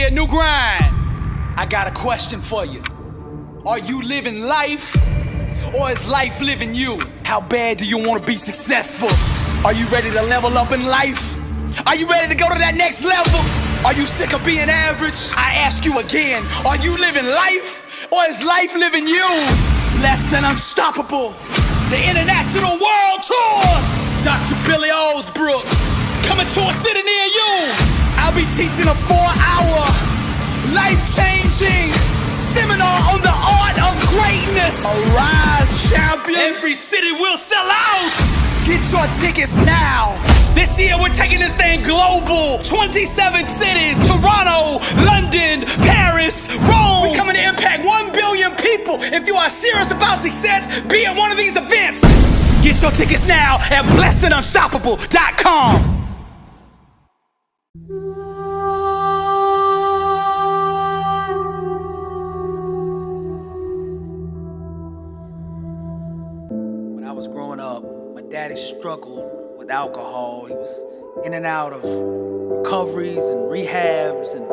year, new grind. I got a question for you. Are you living life, or is life living you? How bad do you want to be successful? Are you ready to level up in life? Are you ready to go to that next level? Are you sick of being average? I ask you again, are you living life, or is life living you? Less than unstoppable, the international world tour. Dr. Billy Alsbrooks, coming to a city near you. I'll be teaching a 4-hour, life-changing seminar on the art of greatness. Arise, champion. Every city will sell out. Get your tickets now. This year we're taking this thing global. 27 cities, Toronto, London, Paris, Rome. We're coming to impact 1 billion people. If you are serious about success, be at one of these events. Get your tickets now at blessedandunstoppable.com. When I was growing up, my daddy struggled with alcohol. He was in and out of recoveries and rehabs and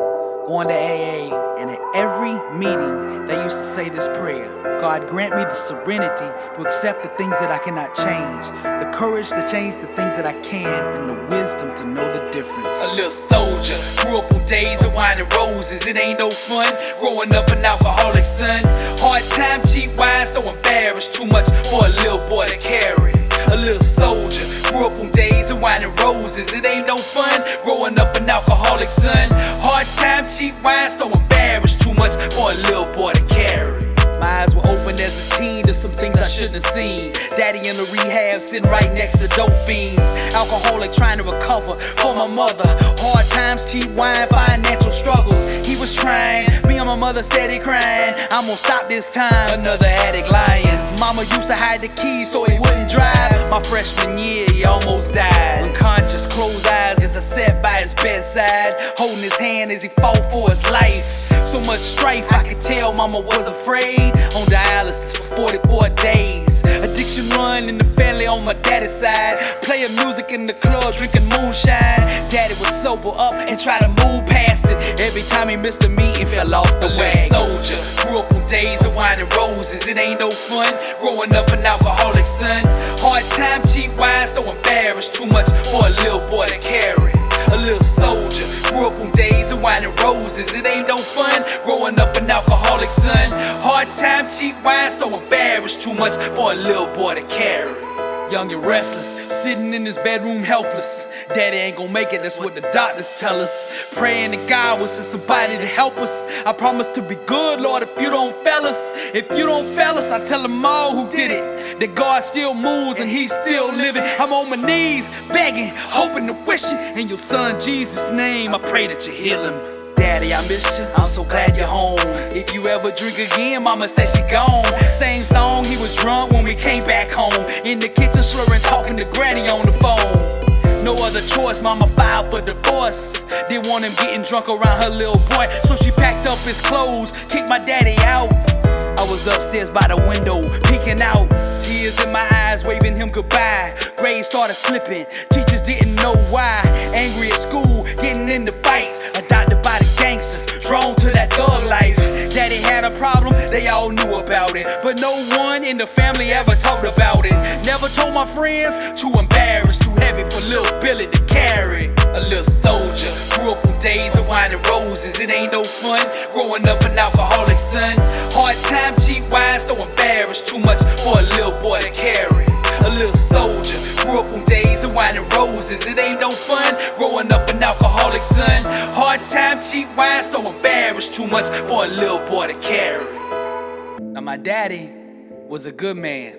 going to AA. And at every meeting, they used to say this prayer: God, grant me the serenity to accept the things that I cannot change, the courage to change the things that I can, and the wisdom to know the difference. A little soldier, grew up on days of wine and roses. It ain't no fun growing up an alcoholic son. Hard time, cheap wine, so embarrassed. Too much for a little boy to carry. A little soldier, grew up on days of wine and roses. It ain't no fun growing up an alcoholic son. Hard time, cheap wine, so embarrassed. Too much for a little boy to carry. My eyes were open as a teen to some things I shouldn't have seen. Daddy in the rehab, sitting right next to dope fiends. Alcoholic trying to recover for my mother. Hard times, cheap wine, financial struggles. He was trying, me and my mother steady crying. I'm gonna stop this time, another addict lying. Mama used to hide the keys so he wouldn't drive. My freshman year, he almost died. Unconscious, closed eyes as I sat by his bedside, holding his hand as he fought for his life. So much strife, I could tell mama was afraid. On dialysis for 44 days. Addiction run in the family on my daddy's side. Playing music in the club, drinking moonshine. Daddy would sober up and try to move past it. Every time he missed a meeting, fell off the wagon. Soldier, grew up on days of wine and roses. It ain't no fun growing up an alcoholic son. Hard time, cheap wine, so embarrassed. Too much for a little boy to carry. A little soldier, grew up on days of wine and roses. It ain't no fun growing up an alcoholic son. Hard time, cheap wine, so embarrassed. Too much for a little boy to carry. Young and restless, sitting in his bedroom helpless. Daddy ain't gonna make it, that's what the doctors tell us. Praying to God was send somebody to help us. I promise to be good, Lord, if you don't fail us. If you don't fail us, I tell them all who did it, that God still moves and he's still living. I'm on my knees, begging, hoping and wishing. In your son Jesus' name, I pray that you heal him. Daddy, I miss you, I'm so glad you're home. If you ever drink again, mama said she gone. Same song, he was drunk when we came back home. In the kitchen slurring, talking to granny on the phone. No other choice, mama filed for divorce. Didn't want him getting drunk around her little boy, so she packed up his clothes, kicked my daddy out. I was upstairs by the window, peeking out. Tears in my eyes, waving him goodbye. Grades started slipping, teachers didn't know why. Angry at school, getting into fights. Adopted by the gangsters, drawn to that thug life. Daddy had a problem, they all knew about it, but no one in the family ever talked about it. Never told my friends, too embarrassed, too heavy for little Billy to carry. A little soldier, grew up on days of wine and roses. It ain't no fun growing up an alcoholic son. Hard time, cheap wine, so embarrassed. Too much for a little boy to carry. A little soldier, grew up on days of wine and roses. It ain't no fun growing up an alcoholic son. Hard time, cheap wine, so embarrassed. Too much for a little boy to carry. Now my daddy was a good man,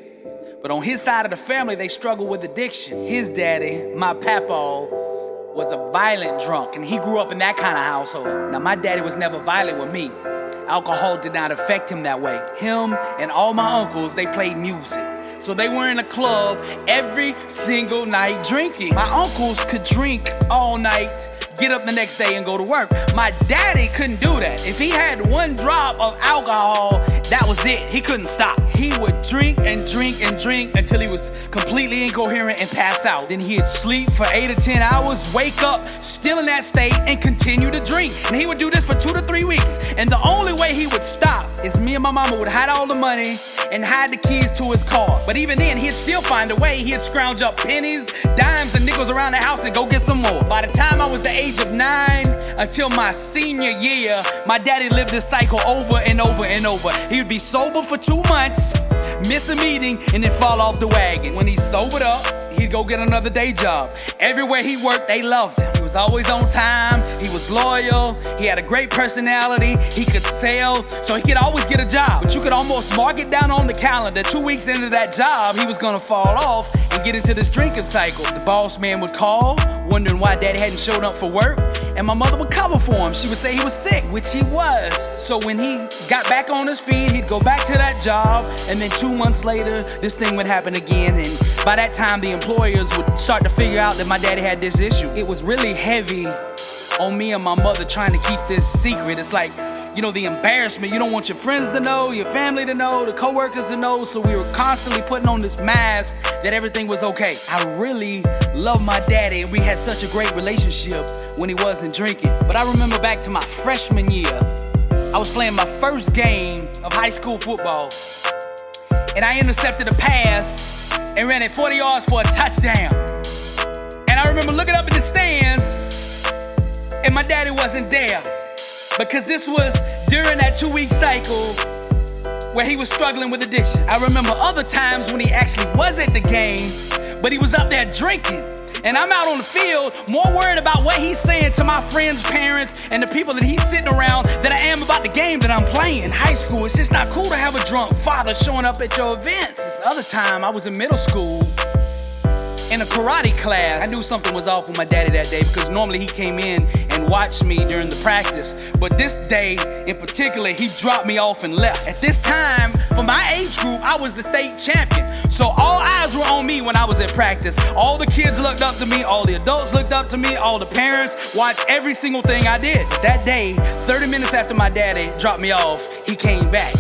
but on his side of the family they struggled with addiction. His daddy, my papa, was a violent drunk, and he grew up in that kind of household. Now my daddy was never violent with me. Alcohol did not affect him that way. Him and all my uncles, they played music. So they were in a club every single night drinking. My uncles could drink all night, get up the next day and go to work. My daddy couldn't do that. If he had one drop of alcohol, that was it. He couldn't stop. He would drink and drink and drink until he was completely incoherent and pass out. Then he'd sleep for 8 or 10 hours, wake up still in that state and continue to drink. And he would do this for 2 to 3 weeks. And the only way he would stop is me and my mama would hide all the money and hide the keys to his car. But even then, he'd still find a way. He'd scrounge up pennies, dimes, and nickels around the house and go get some more. By the time I was the age of 9 until my senior year, my daddy lived this cycle over and over and over. He would be sober for 2 months, miss a meeting, and then fall off the wagon. When he sobered up, he'd go get another day job. Everywhere he worked, they loved him. He was always on time, he was loyal, he had a great personality, he could sell, so he could always get a job. But you could almost mark it down on the calendar. 2 weeks into that job, he was gonna fall off and get into this drinking cycle. The boss man would call, wondering why daddy hadn't showed up for work, and my mother would cover for him. She would say he was sick, which he was. So when he got back on his feet, he'd go back to that job, and then 2 months later, this thing would happen again. And by that time, the employers would start to figure out that my daddy had this issue. It was really heavy on me and my mother trying to keep this secret. It's like, you know, the embarrassment. You don't want your friends to know, your family to know, the coworkers to know. So we were constantly putting on this mask that everything was okay. I really love my daddy, and we had such a great relationship when he wasn't drinking. But I remember back to my freshman year, I was playing my first game of high school football, and I intercepted a pass and ran it 40 yards for a touchdown. And I remember looking up in the stands, and my daddy wasn't there, because this was during that 2-week cycle where he was struggling with addiction. I remember other times when he actually was at the game, but he was up there drinking. And I'm out on the field more worried about what he's saying to my friends' parents and the people that he's sitting around than I am about the game that I'm playing. In high school, it's just not cool to have a drunk father showing up at your events. This other time, I was in middle school in a karate class. I knew something was off with my daddy that day, because normally he came in and watched me during the practice. But this day in particular, he dropped me off and left. At this time, for my age group, I was the state champion. So all eyes were on me when I was at practice. All the kids looked up to me, all the adults looked up to me, all the parents watched every single thing I did. But that day, 30 minutes after my daddy dropped me off, he came back.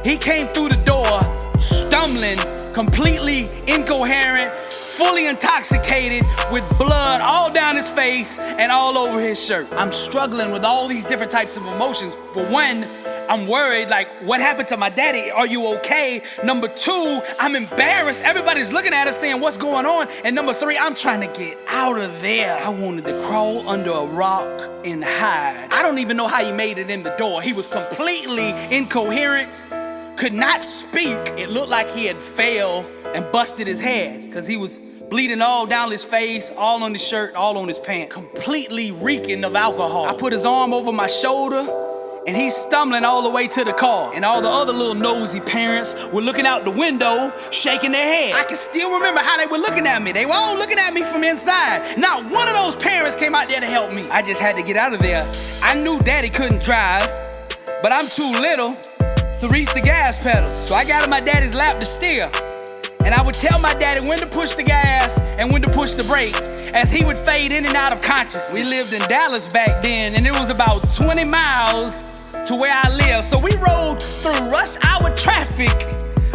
He came through the door, stumbling, completely incoherent, fully intoxicated, with blood all down his face and all over his shirt. I'm struggling with all these different types of emotions. For one, I'm worried, like, what happened to my daddy? Are you okay? Number two, I'm embarrassed. Everybody's looking at us saying, what's going on? And number three, I'm trying to get out of there. I wanted to crawl under a rock and hide. I don't even know how he made it in the door. He was completely incoherent, could not speak. It looked like he had fell and busted his head, because he was bleeding all down his face, all on his shirt, all on his pants, completely reeking of alcohol. I put his arm over my shoulder, and he's stumbling all the way to the car. And all the other little nosy parents were looking out the window, shaking their head. I can still remember how they were looking at me. They were all looking at me from inside. Not one of those parents came out there to help me. I just had to get out of there. I knew daddy couldn't drive, but I'm too little to reach the gas pedal. So I got in my daddy's lap to steer. And I would tell my daddy when to push the gas and when to push the brake, as he would fade in and out of consciousness. We lived in Dallas back then, and it was about 20 miles to where I live. So we rode through rush hour traffic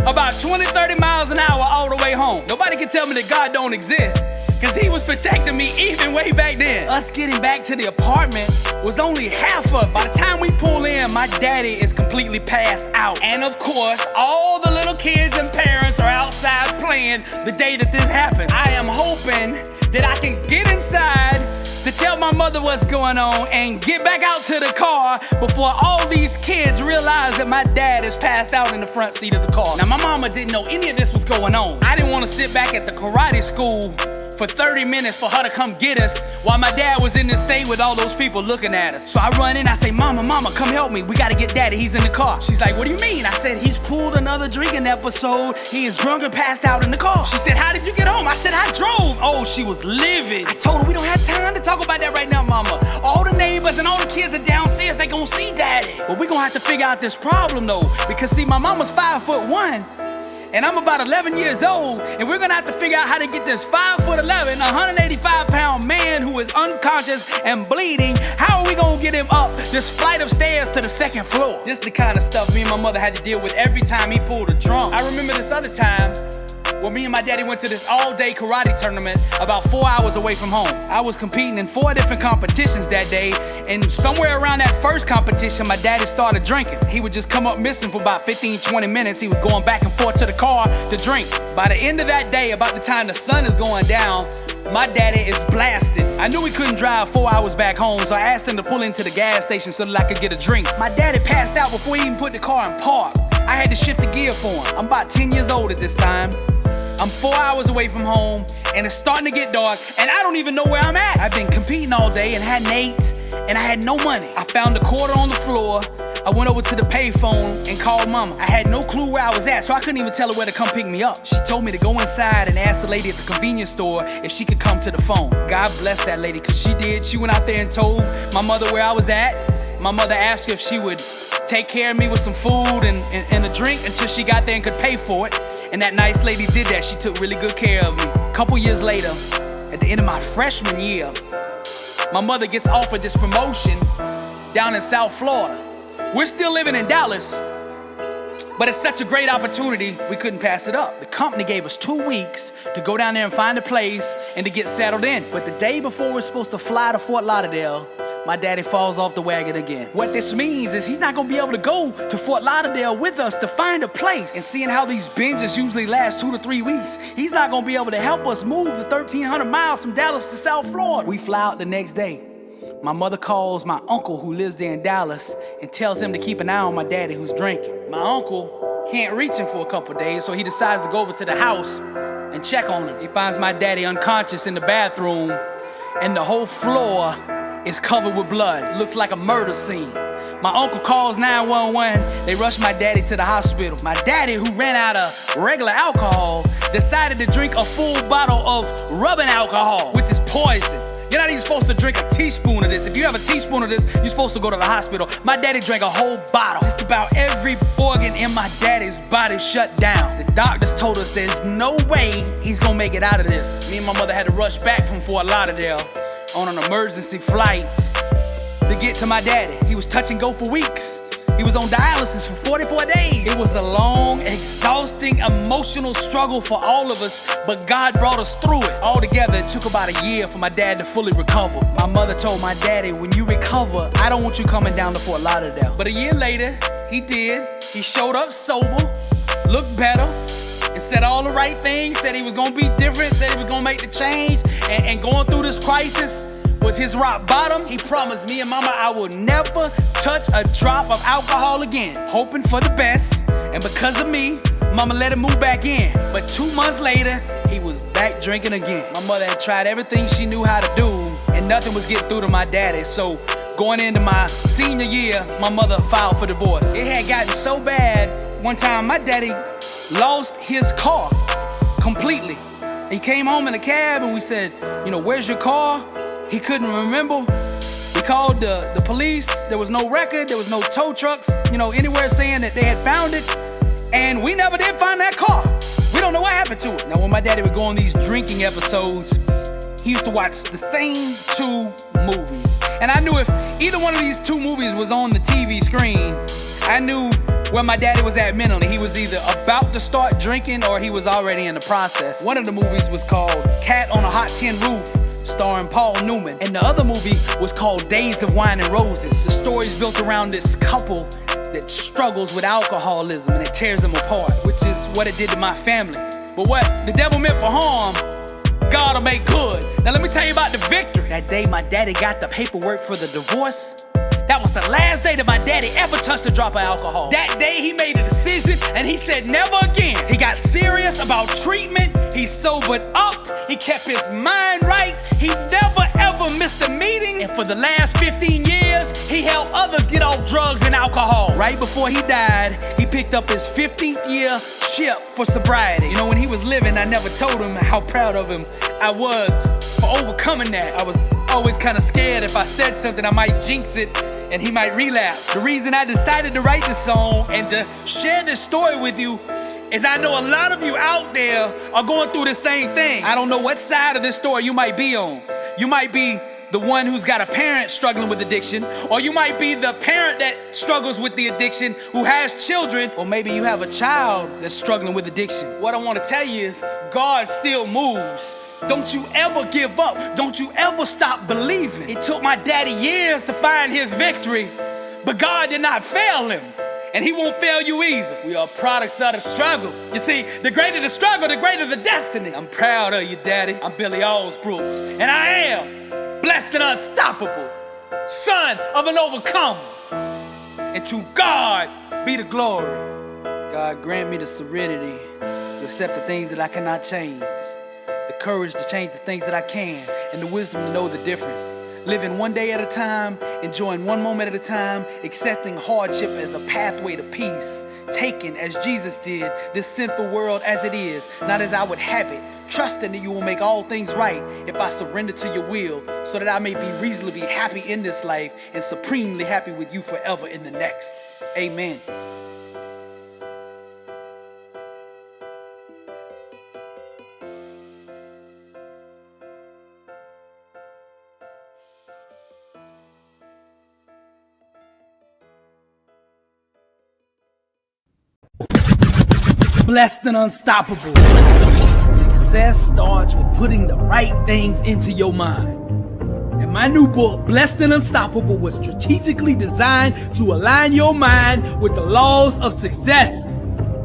about 20, 30 miles an hour all the way home. Nobody can tell me that God don't exist, because he was protecting me even way back then. Us getting back to the apartment was only half of it. By the time we pull in, my daddy is completely passed out. And of course, all the little kids and parents are outside playing the day that this happens. I am hoping that I can get inside to tell my mother what's going on and get back out to the car before all these kids realize that my dad is passed out in the front seat of the car. Now, my mama didn't know any of this was going on. I didn't want to sit back at the karate school for 30 minutes for her to come get us while my dad was in the state with all those people looking at us. So I run in, I say, Mama, come help me. We gotta get daddy, he's in the car. She's like, what do you mean? I said, he's pulled another drinking episode. He is drunk and passed out in the car. She said, how did you get home? I said, I drove. Oh, she was livid. I told her, we don't have time to talk about that right now, Mama. All the neighbors and all the kids are downstairs, they gonna see daddy. But we gonna have to figure out this problem though, because see, my mama's 5'1", and I'm about 11 years old, and we're gonna have to figure out how to get this 5'11", 185-pound man who is unconscious and bleeding. How are we gonna get him up this flight of stairs to the second floor? This is the kind of stuff me and my mother had to deal with every time he pulled a drum. I remember this other time where me and my daddy went to this all-day karate tournament about 4 hours away from home. I was competing in 4 different competitions that day, and somewhere around that first competition, my daddy started drinking. He would just come up missing for about 15-20 minutes. He was going back and forth to the car to drink. By the end of that day, about the time the sun is going down, my daddy is blasted. I knew he couldn't drive 4 hours back home, so I asked him to pull into the gas station so that I could get a drink. My daddy passed out before he even put the car in park. I had to shift the gear for him. I'm about 10 years old at this time. I'm 4 hours away from home, and it's starting to get dark, and I don't even know where I'm at. I've been competing all day and hadn't ate, and I had no money. I found a quarter on the floor. I went over to the payphone and called mama. I had no clue where I was at, so I couldn't even tell her where to come pick me up. She told me to go inside and ask the lady at the convenience store if she could come to the phone. God bless that lady, because she did. She went out there and told my mother where I was at. My mother asked her if she would take care of me with some food and a drink until she got there and could pay for it. And that nice lady did that. She took really good care of me. A couple years later, at the end of my freshman year, my mother gets offered this promotion down in South Florida. We're still living in Dallas, but it's such a great opportunity, we couldn't pass it up. The company gave us 2 weeks to go down there and find a place and to get settled in. But the day before we're supposed to fly to Fort Lauderdale, my daddy falls off the wagon again. What this means is he's not gonna be able to go to Fort Lauderdale with us to find a place. And seeing how these binges usually last 2 to 3 weeks, he's not gonna be able to help us move the 1,300 miles from Dallas to South Florida. We fly out the next day. My mother calls my uncle who lives there in Dallas and tells him to keep an eye on my daddy who's drinking. My uncle can't reach him for a couple days, so he decides to go over to the house and check on him. He finds my daddy unconscious in the bathroom, and the whole floor is covered with blood. Looks like a murder scene. My uncle calls 911. They rush my daddy to the hospital. My daddy, who ran out of regular alcohol, decided to drink a full bottle of rubbing alcohol, which is poison. You're not even supposed to drink a teaspoon of this. If you have a teaspoon of this, you're supposed to go to the hospital. My daddy drank a whole bottle. Just about every organ in my daddy's body shut down. The doctors told us there's no way he's gonna make it out of this. Me and my mother had to rush back from Fort Lauderdale on an emergency flight to get to my daddy. He was touch and go for weeks. He was on dialysis for 44 days. It was a long, exhausting, emotional struggle for all of us, but God brought us through it. Altogether, it took about a year for my dad to fully recover. My mother told my daddy, when you recover, I don't want you coming down to Fort Lauderdale. But a year later, he did. He showed up sober, looked better, and said all the right things, said he was gonna be different, said he was gonna make the change, and going through this crisis was his rock bottom. He promised me and mama I would never touch a drop of alcohol again, hoping for the best. And because of me, mama let him move back in. But 2 months later, he was back drinking again. My mother had tried everything she knew how to do, and nothing was getting through to my daddy. So going into my senior year, my mother filed for divorce. It had gotten so bad, one time my daddy lost his car completely. He came home in a cab and we said, where's your car? He couldn't remember. We called the police. There was no record. There was no tow trucks, anywhere saying that they had found it. And we never did find that car. We don't know what happened to it. Now, when my daddy would go on these drinking episodes, he used to watch the same 2 movies. And I knew if either one of these 2 movies was on the TV screen, I knew where my daddy was at mentally. He was either about to start drinking or he was already in the process. One of the movies was called Cat on a Hot Tin Roof, starring Paul Newman. And the other movie was called Days of Wine and Roses. The story's built around this couple that struggles with alcoholism and it tears them apart, which is what it did to my family. But what the devil meant for harm, God will make good. Now let me tell you about the victory. That day my daddy got the paperwork for the divorce. That was the last day that my daddy ever touched a drop of alcohol. That day he made a decision and he said never again. He got serious about treatment. He sobered up. He kept his mind right. He never ever missed a meeting. And for the last 15 years, he helped others get off drugs and alcohol. Right before he died, he picked up his 15th year chip for sobriety. When he was living, I never told him how proud of him I was for overcoming that. I was always kind of scared if I said something, I might jinx it and he might relapse. The reason I decided to write this song and to share this story with you is I know a lot of you out there are going through the same thing. I don't know what side of this story you might be on. You might be the one who's got a parent struggling with addiction, or you might be the parent that struggles with the addiction who has children, or maybe you have a child that's struggling with addiction. What I want to tell you is God still moves. Don't you ever give up. Don't you ever stop believing. It took my daddy years to find his victory, but God did not fail him, and he won't fail you either. We are products of the struggle. You see, the greater the struggle, the greater the destiny. I'm proud of you, Daddy. I'm Billy Alsbrooks, and I am blessed and unstoppable, son of an overcomer. And to God be the glory. God grant me the serenity to accept the things that I cannot change, the courage to change the things that I can, and the wisdom to know the difference. Living one day at a time, enjoying one moment at a time, accepting hardship as a pathway to peace, taking, as Jesus did, this sinful world as it is, not as I would have it, trusting that you will make all things right if I surrender to your will, so that I may be reasonably happy in this life and supremely happy with you forever in the next. Amen. Blessed and unstoppable. Success starts with putting the right things into your mind. And my new book, Blessed and Unstoppable, was strategically designed to align your mind with the laws of success.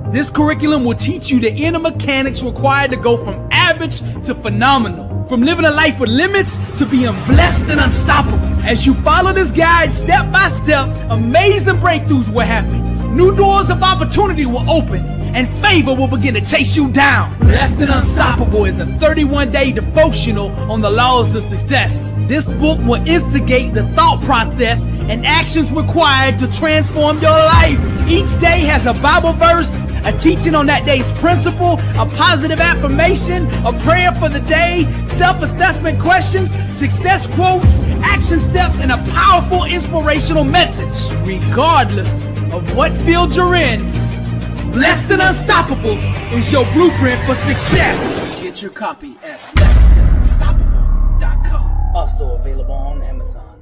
This curriculum will teach you the inner mechanics required to go from average to phenomenal, from living a life with limits to being blessed and unstoppable. As you follow this guide step by step, amazing breakthroughs will happen. New doors of opportunity will open, and favor will begin to chase you down. Blessed and Unstoppable is a 31-day devotional on the laws of success. This book will instigate the thought process and actions required to transform your life. Each day has a Bible verse, a teaching on that day's principle, a positive affirmation, a prayer for the day, self-assessment questions, success quotes, action steps, and a powerful inspirational message. Regardless of what field you're in, Blessed and Unstoppable is your blueprint for success. Get your copy at blessedandunstoppable.com. Also available on Amazon.